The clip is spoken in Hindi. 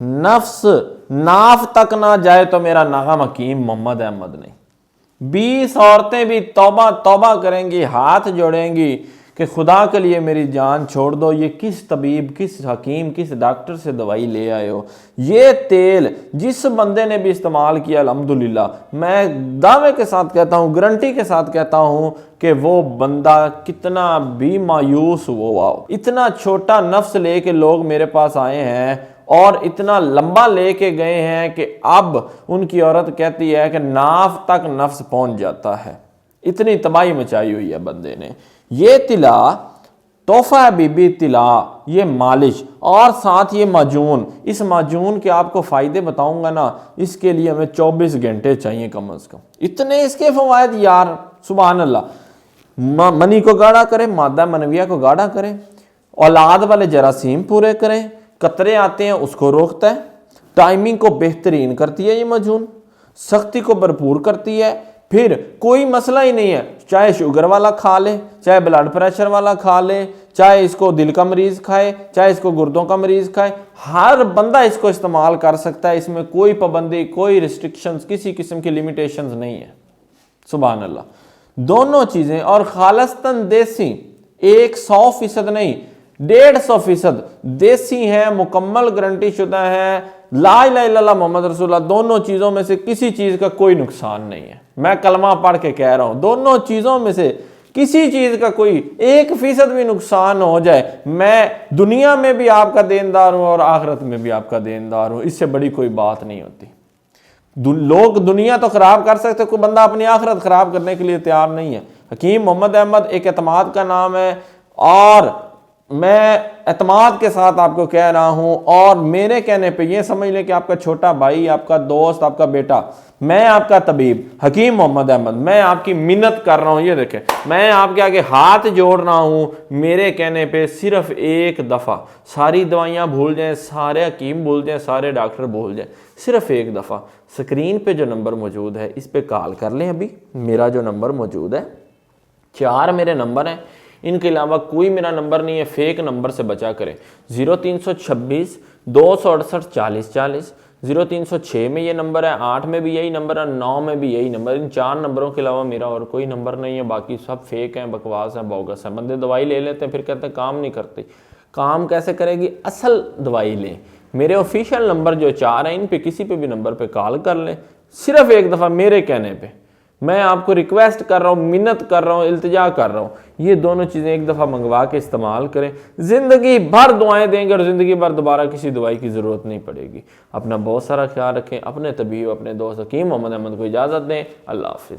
नफ्स नाफ तक ना जाए तो मेरा नाम हकीम मोहम्मद अहमद नहीं। 20 औरतें भी तौबा तौबा करेंगी, हाथ जोड़ेंगी कि खुदा के लिए मेरी जान छोड़ दो। ये किस तबीब, किस हकीम, किस डॉक्टर से दवाई ले आए हो? ये तेल जिस बंदे ने भी इस्तेमाल किया अल्हम्दुलिल्लाह, मैं दावे के साथ कहता हूँ, गारंटी के साथ कहता हूँ कि वो बंदा कितना भी मायूस हुआ हो। इतना छोटा नफ्स लेके लोग मेरे पास आए हैं और इतना लंबा लेके गए हैं कि अब उनकी औरत कहती है कि नाफ तक नफ्स पहुंच जाता है। इतनी तबाही मचाई हुई है बंदे ने। ये तिला तोहफा बीबी तिला, ये मालिश और साथ ये माजून, इस माजून के आपको फ़ायदे बताऊंगा ना, इसके लिए हमें 24 घंटे चाहिए कम अज़ कम। इतने इसके फ़वायद यार, सुभान अल्लाह। मनी को गाढ़ा करें, मादा मनविया को गाढ़ा करें, औलाद वाले जरासीम पूरे करें, कतरे आते हैं उसको रोकता है, टाइमिंग को बेहतरीन करती है ये माजून, सख्ती को भरपूर करती है। फिर कोई मसला ही नहीं है, चाहे शुगर वाला खा ले, चाहे ब्लड प्रेशर वाला खा ले, चाहे इसको दिल का मरीज खाए, चाहे इसको गुर्दों का मरीज खाए, हर बंदा इसको इस्तेमाल कर सकता है। इसमें कोई पाबंदी, कोई रिस्ट्रिक्शंस, किसी किस्म की लिमिटेशंस नहीं है। सुभान अल्लाह। दोनों चीजें और खालस्तन देसी, 100% नहीं 150% देसी है, मुकम्मल गारंटी शुदा है। ला इलाहा इल्लल्लाह मोहम्मद रसूलुल्लाह, दोनों चीजों में से किसी चीज का कोई नुकसान नहीं है। मैं कलमा पढ़ के कह रहा हूं, दोनों चीजों में से किसी चीज का कोई 1% भी नुकसान हो जाए, मैं दुनिया में भी आपका देनदार हूं और आखिरत में भी आपका देनदार हूं। इससे बड़ी कोई बात नहीं होती। लोग दुनिया तो खराब कर सकते, कोई बंदा अपनी आखिरत खराब करने के लिए तैयार नहीं है। हकीम मोहम्मद अहमद एक एतमाद का नाम है और मैं एतमाद के साथ आपको कह रहा हूं। और मेरे कहने पे ये समझ लें कि आपका छोटा भाई, आपका दोस्त, आपका बेटा, मैं आपका तबीब हकीम मोहम्मद अहमद, मैं आपकी मिन्नत कर रहा हूं। ये देखें, मैं आपके आगे हाथ जोड़ रहा हूं। मेरे कहने पे सिर्फ एक दफ़ा सारी दवाइयां भूल जाएं, सारे हकीम भूल जाएं, सारे डॉक्टर भूल जाएं, सिर्फ एक दफ़ा स्क्रीन पे जो नंबर मौजूद है इस पे कॉल कर लें। अभी मेरा जो नंबर मौजूद है, 4 मेरे नंबर हैं, इनके अलावा कोई मेरा नंबर नहीं है। फेक नंबर से बचा करें। 0326 268 40 40, 0306 में ये नंबर है, 8 में भी यही नंबर है, 9 में भी यही नंबर। इन 4 नंबरों के अलावा मेरा और कोई नंबर नहीं है। बाकी सब फेक हैं, बकवास हैं, बोगस हैं। बंदे दवाई ले लेते हैं, फिर कहते हैं काम नहीं करती। काम कैसे करेगी? असल दवाई लें। मेरे ऑफिशियल नंबर जो 4 हैं, इन पे किसी पे भी नंबर पे कॉल कर लें। सिर्फ एक दफ़ा मेरे कहने पे मैं आपको रिक्वेस्ट कर रहा हूँ, मिन्नत कर रहा हूँ, इल्तिजा कर रहा हूँ, ये दोनों चीज़ें एक दफ़ा मंगवा के इस्तेमाल करें। ज़िंदगी भर दुआएं देंगे और ज़िंदगी भर दोबारा किसी दवाई की ज़रूरत नहीं पड़ेगी। अपना बहुत सारा ख्याल रखें। अपने तबीब, अपने दोस्त हकीम मोहम्मद अहमद को इजाज़त दें। अल्लाह हाफिज़।